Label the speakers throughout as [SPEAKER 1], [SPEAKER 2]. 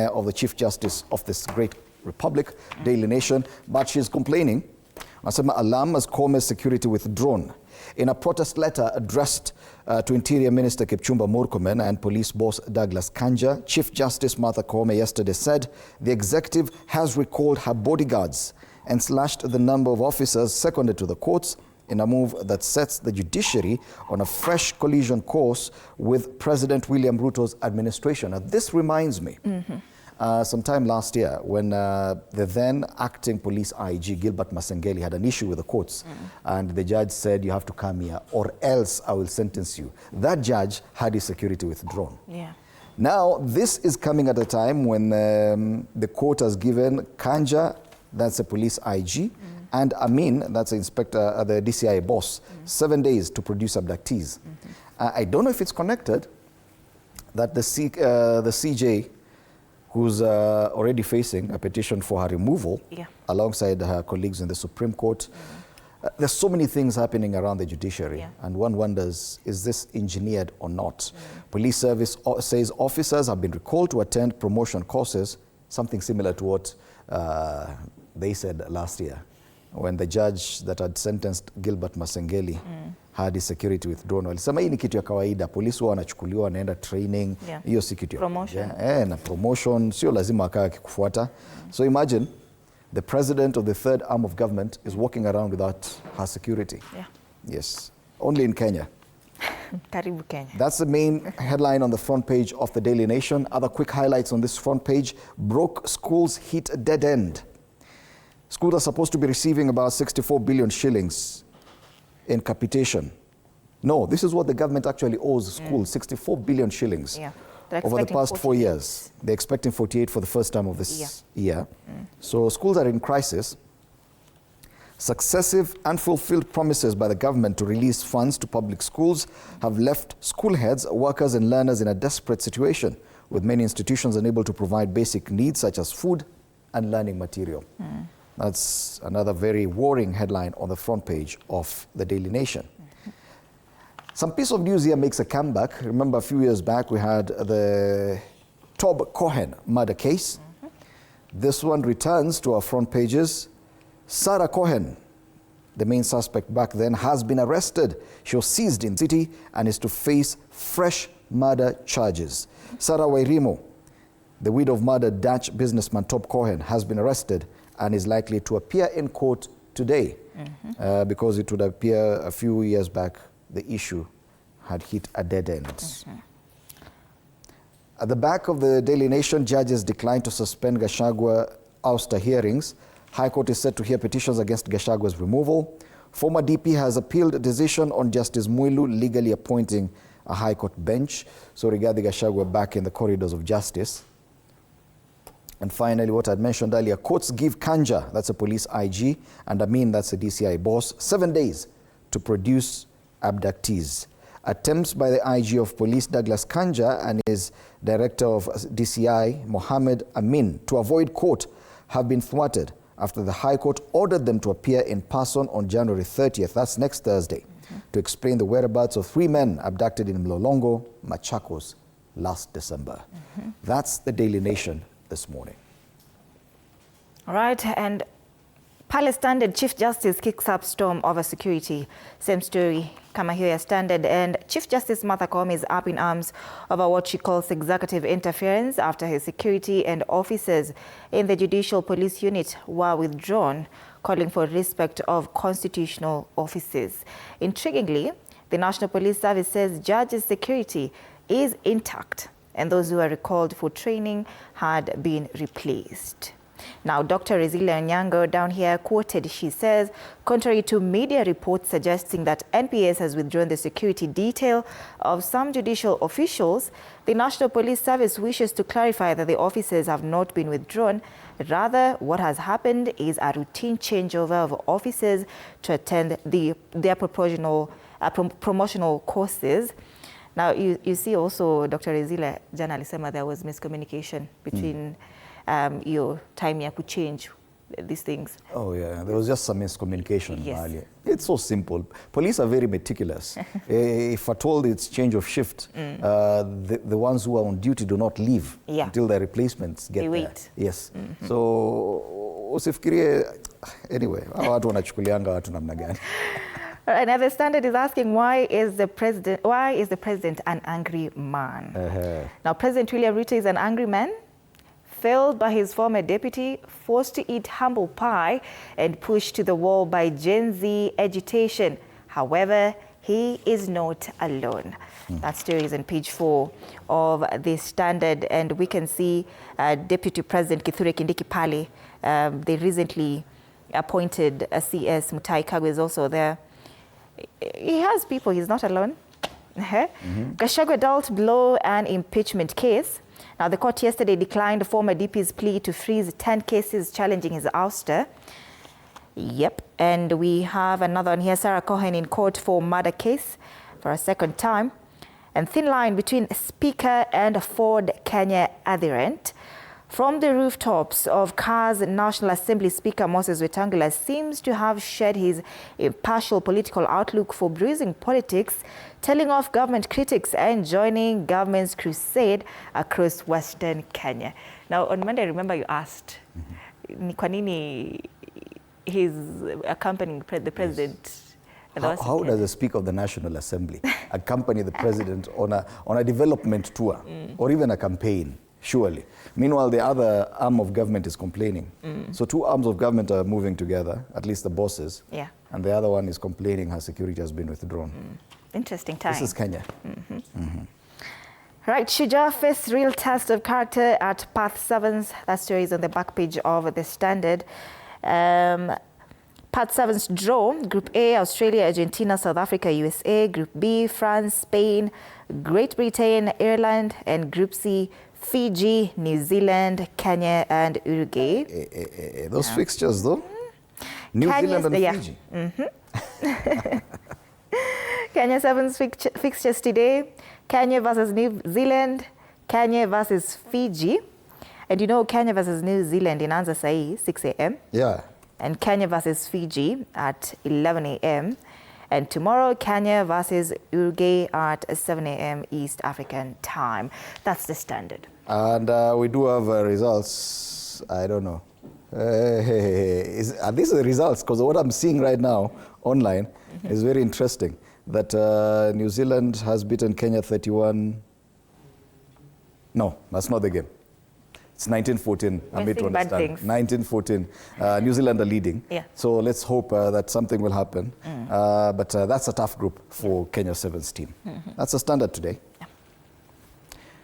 [SPEAKER 1] of the Chief Justice of this great republic, Daily Nation, but she's complaining. Anasema alarm as Kome's security withdrawn. In a protest letter addressed to Interior Minister Kipchumba Murkomen and Police Boss Douglas Kanja, Chief Justice Martha Koome yesterday said the executive has recalled her bodyguards and slashed the number of officers seconded to the courts in a move that sets the judiciary on a fresh collision course with President William Ruto's administration. Now, this reminds me, sometime last year when the then acting police IG, Gilbert Masengeli, had an issue with the courts and the judge said, you have to come here or else I will sentence you. That judge had his security withdrawn. Yeah. Now, this is coming at a time when the court has given Kanja, that's a police IG, and Amin, that's the inspector, the DCI boss, 7 days to produce abductees. I don't know if it's connected that the CJ, who's already facing a petition for her removal, alongside her colleagues in the Supreme Court. There's so many things happening around the judiciary, and one wonders, is this engineered or not? Police service says officers have been recalled to attend promotion courses, something similar to what they said last year, when the judge that had sentenced Gilbert Masengeli had his security withdrawn. Walisema hii ni kitu ya kawaida, polisi huwa wanachukuliwa wanaenda training, hiyo si kitu ya promotion. Na promotion sio lazima akawa akikufuata. So imagine the president of the third arm of government is walking around without her security. Yes, only in Kenya.
[SPEAKER 2] Karibu Kenya. That's
[SPEAKER 1] the main headline on the front page of the Daily Nation. Other quick highlights on this front page: broke schools hit a dead end. Schools are supposed to be receiving about 64 billion shillings in capitation. No, this is what the government actually owes schools, 64 billion shillings over the past 4 years. They're expecting 48 for the first time of this year. So schools are in crisis. Successive unfulfilled promises by the government to release funds to public schools have left school heads, workers and learners in a desperate situation, with many institutions unable to provide basic needs such as food and learning material. That's another very worrying headline on the front page of the Daily Nation. Some piece of news here makes a comeback. Remember a few years back we had the Cohen murder case. This one returns to our front pages. Sarah Cohen, the main suspect back then, has been arrested. She was seized in the city and is to face fresh murder charges. Sarah Wairimo, the widow of murdered Dutch businessman Cohen, has been arrested and is likely to appear in court today because it would appear a few years back the issue had hit a dead end. At the back of the Daily Nation, judges declined to suspend Gachagua ouster hearings. High Court is set to hear petitions against Gachagua's removal. Former DP has appealed a decision on Justice Mwilu legally appointing a High Court bench. So regarding Gachagua back in the corridors of justice. And finally, what I'd mentioned earlier, courts give Kanja, that's a police IG, and Amin, that's a DCI boss, 7 days to produce abductees. Attempts by the IG of police, Douglas Kanja, and his director of DCI, Mohammed Amin, to avoid court have been thwarted after the High Court ordered them to appear in person on January 30th, that's next Thursday, to explain the whereabouts of 3 men abducted in Mlolongo, Machakos, last December. That's the Daily Nation this morning.
[SPEAKER 2] All right, and Palace Standard Chief Justice kicks up storm over security. Same story, kama hiyo ya Standard, and Chief Justice Martha Koome is up in arms over what she calls executive interference after his security and officers in the Judicial Police Unit were withdrawn, calling for respect of constitutional offices. Intriguingly, the National Police Service says judges' security is intact, and those who were recalled for training had been replaced. Now, Dr. Rizila Onyango down here quoted, she says, contrary to media reports suggesting that NPS has withdrawn the security detail of some judicial officials, the National Police Service wishes to clarify that the officers have not been withdrawn. Rather, what has happened is a routine changeover of officers to attend their promotional courses. Now, you see also, Dr. Rizila jana alisema there was miscommunication between your time ya kuchange these things.
[SPEAKER 1] Oh yeah, there was just some miscommunication
[SPEAKER 2] Yes.
[SPEAKER 1] earlier. It's so simple. Police are very meticulous. If we're told it's change of shift, the ones who are on duty do not leave until their replacements get
[SPEAKER 2] they
[SPEAKER 1] there.
[SPEAKER 2] wait.
[SPEAKER 1] Yes. So usifikirie anyway, watu wanachukulianga watu namna gani?
[SPEAKER 2] Right, now the Standard is asking why is the president an angry man? Now President William Ruto is an angry man, failed by his former deputy, forced to eat humble pie and pushed to the wall by Gen Z agitation. However, he is not alone. That story is on page 4 of the Standard, and we can see Deputy President Kithure Kindiki pale. They recently appointed a CS. Mutahi Kagwe is also there. He has people, he's not alone. Gachagua dealt below an impeachment case. Now, the court yesterday declined the former DP's plea to freeze 10 cases challenging his ouster. Yep, and we have another one here, Sarah Cohen in court for murder case for a second time. And thin line between Speaker and Ford Kenya adherent. From the rooftops of CAR's National Assembly, Speaker Moses Wetangula seems to have shared his impartial political outlook for bruising politics, telling off government critics and joining government's crusade across Western Kenya. Now, on Monday, I remember you asked, ni kwa nini he's accompanying the president?
[SPEAKER 1] How does the Speaker of the National Assembly accompany the president on a development tour or even a campaign? Surely. Meanwhile, the other arm of government is complaining. So two arms of government are moving together, at least the bosses.
[SPEAKER 2] Yeah.
[SPEAKER 1] And the other one is complaining her security has been withdrawn.
[SPEAKER 2] Interesting time.
[SPEAKER 1] This is Kenya.
[SPEAKER 2] Right, Shujaa faced real test of character at Path 7's. That story is on the back page of the Standard. Path 7's draw, Group A, Australia, Argentina, South Africa, USA. Group B, France, Spain, Great Britain, Ireland. And Group C, Fiji, New Zealand, Kenya, and Uruguay.
[SPEAKER 1] Those fixtures, though? New Zealand and Fiji.
[SPEAKER 2] Kenya 7's fixtures today. Kenya versus New Zealand, Kenya versus Fiji. And you know Kenya versus New Zealand in Anza Sai, 6 a.m.
[SPEAKER 1] Yeah.
[SPEAKER 2] And Kenya versus Fiji at 11 a.m. And tomorrow, Kenya versus Uruguay at 7 a.m. East African time. That's the Standard.
[SPEAKER 1] And we do have results. I don't know. Are these the results? Because what I'm seeing right now online is very interesting. That New Zealand has beaten Kenya 31. No, that's not the game. It's 1914. I made to understand. 1914. New Zealand are leading.
[SPEAKER 2] Yeah.
[SPEAKER 1] So let's hope that something will happen. But that's a tough group for Kenya 7's team. That's the Standard today.
[SPEAKER 2] Yeah.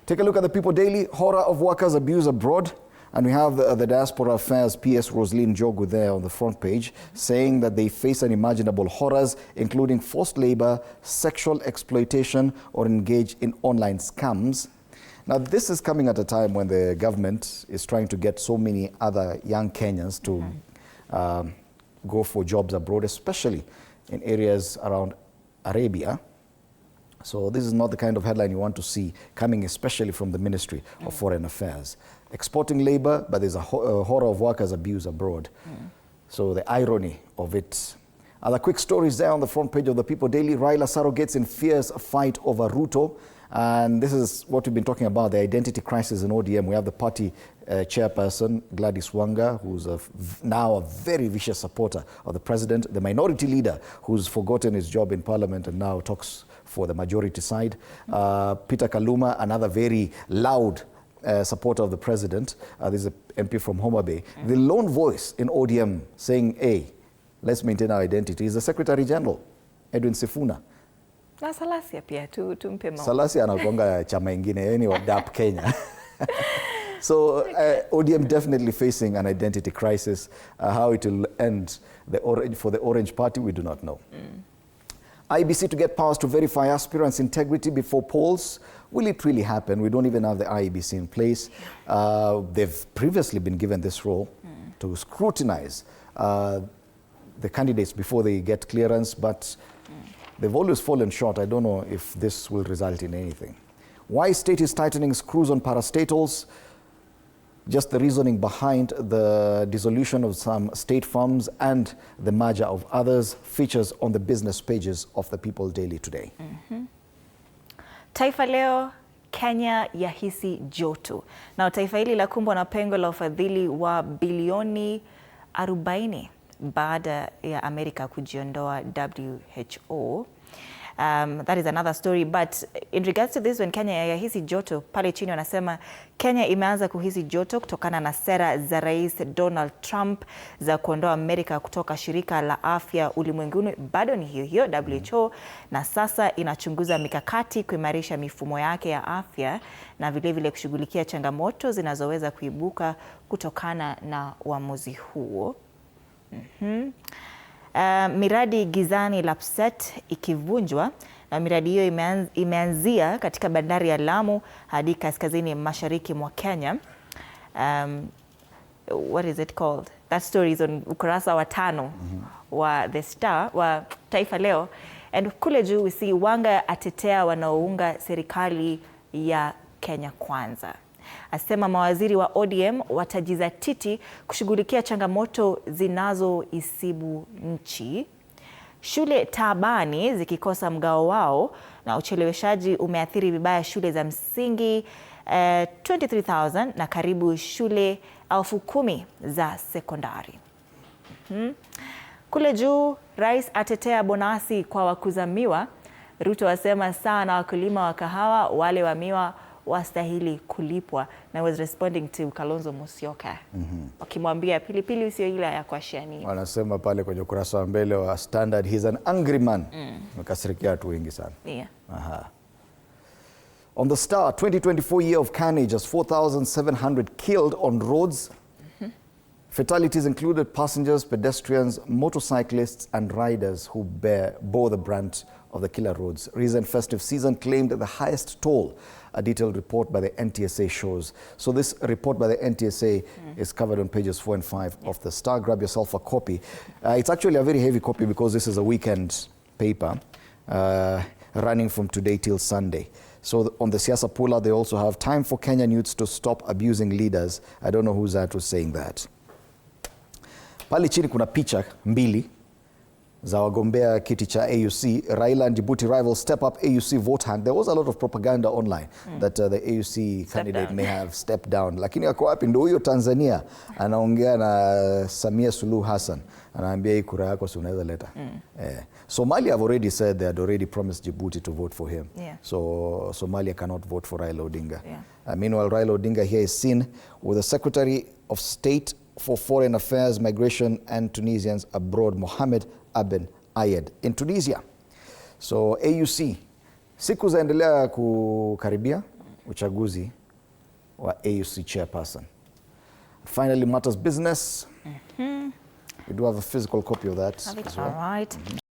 [SPEAKER 1] Take a look at the People Daily. Horror of workers' abuse abroad. And we have the Diaspora Affairs PS Rosaline Jogu there on the front page, saying that they face unimaginable horrors, including forced labor, sexual exploitation, or engage in online scams. Now, this is coming at a time when the government is trying to get so many other young Kenyans to go for jobs abroad, especially in areas around Arabia. So this is not the kind of headline you want to see coming especially from the Ministry of Foreign Affairs. Exporting labor, but there's a horror of workers' abuse abroad. So the irony of it. Other quick stories there on the front page of the People Daily. Raila surrogates in fierce fight over Ruto. And this is what we've been talking about, the identity crisis in ODM. We have the party chairperson, Gladys Wanga, who's now a very vicious supporter of the president, the minority leader who's forgotten his job in parliament and now talks for the majority side. Peter Kaluma, another very loud supporter of the president. This is an MP from Homa Bay. The lone voice in ODM saying, hey, let's maintain our identity is the Secretary General, Edwin Sifuna.
[SPEAKER 2] Na Salasia pia tumpe maoni.
[SPEAKER 1] Salasia anakuanga chama ingine, yani wa DAP Kenya. So ODM definitely facing an identity crisis. How it will end for the Orange Party, we do not know. IEBC to get powers to verify aspirants' integrity before polls. Will it really happen? We don't even have the IEBC in place. They've previously been given this role to scrutinize the candidates before they get clearance, but they've always fallen short. I don't know if this will result in anything. Why state is tightening screws on parastatals? just the reasoning behind the dissolution of some state farms and the merger of others features on the business pages of the People Daily today.
[SPEAKER 2] Taifa Leo, Kenya yahisi joto. Na taifa hili la kumbwa na pengo la ufadhili wa bilioni 40 baada ya Amerika kujiondoa WHO. That is another story, but in regards to this, when Kenya yahisi joto, pale chini wanasema Kenya imeanza kuhisi joto kutokana na sera za Rais Donald Trump za kuondoa Amerika kutoka shirika la afya ulimwenguni, bado ni hiyo WHO, na sasa inachunguza mikakati kuimarisha mifumo yake ya afya na vile kushughulikia changamoto zinazoweza kuibuka kutokana na uamuzi huo. Miradi gizani Lapset ikivunjwa, na miradi hiyo imeanzia katika bandari ya Lamu hadi kaskazini mashariki mwa Kenya. What is it called? That story is on ukurasa wa 5 wa The Star wa Taifa Leo. And kule juu we see Wanga atetea wanaounga serikali ya Kenya Kwanza. Asema mawaziri wa ODM watajizatiti kushughulikia changamoto zinazoisibu nchi. Shule taabani zikikosa mgao wao, na ucheleweshaji umeathiri vibaya shule za msingi 23,000 na karibu shule 10,000 za sekondari. Kule juu, rais atetea bonasi kwa wakuza miwa. Ruto asema sawa na wakulima wa kahawa, wale wa miwa wastahili kulipwa, na was responding to Kalonzo Musyoka. Wakimwambia pilipili usio ila ya kuashiania.
[SPEAKER 1] Wanasema pale kwenye ukurasa wa mbele wa Standard, he's an angry man. Mkasirikia watu wengi sana.
[SPEAKER 2] Yeah.
[SPEAKER 1] On the Star, 2024 year of carnage as 4,700 killed on roads. Fatalities included passengers, pedestrians, motorcyclists and riders who bore the brunt of the killer roads. Recent festive season claimed the highest toll, a detailed report by the NTSA shows. So this report by the NTSA is covered on pages 4 and 5 of the Star. Grab yourself a copy. It's actually a very heavy copy because this is a weekend paper running from today till Sunday. So on the Siasa Pula, they also have time for Kenyan youths to stop abusing leaders. I don't know who's that was saying that. Pale chini kuna picha mbili za wagombea kiti cha AUC. Raila and Djibouti rivals step up AUC vote hand. There was a lot of propaganda online that the AUC candidate may have stepped down. Lakini yako wapi? Ndio huyo Tanzania anaongea na Samia Suluhu Hassan. Anaambia hii kura yako si unaweza leta. Somalia have already said they had already promised Djibouti to vote for him. So Somalia cannot vote for Raila Odinga. Meanwhile, Raila Odinga here is seen with the Secretary of State for Foreign Affairs, Migration and Tunisians Abroad, Mohamed Aben Ayed, in Tunisia. So AUC, siku zaendelea kukaribia uchaguzi wa AUC chairperson. Finally, matters business. We do have a physical copy of that as well.
[SPEAKER 2] All right.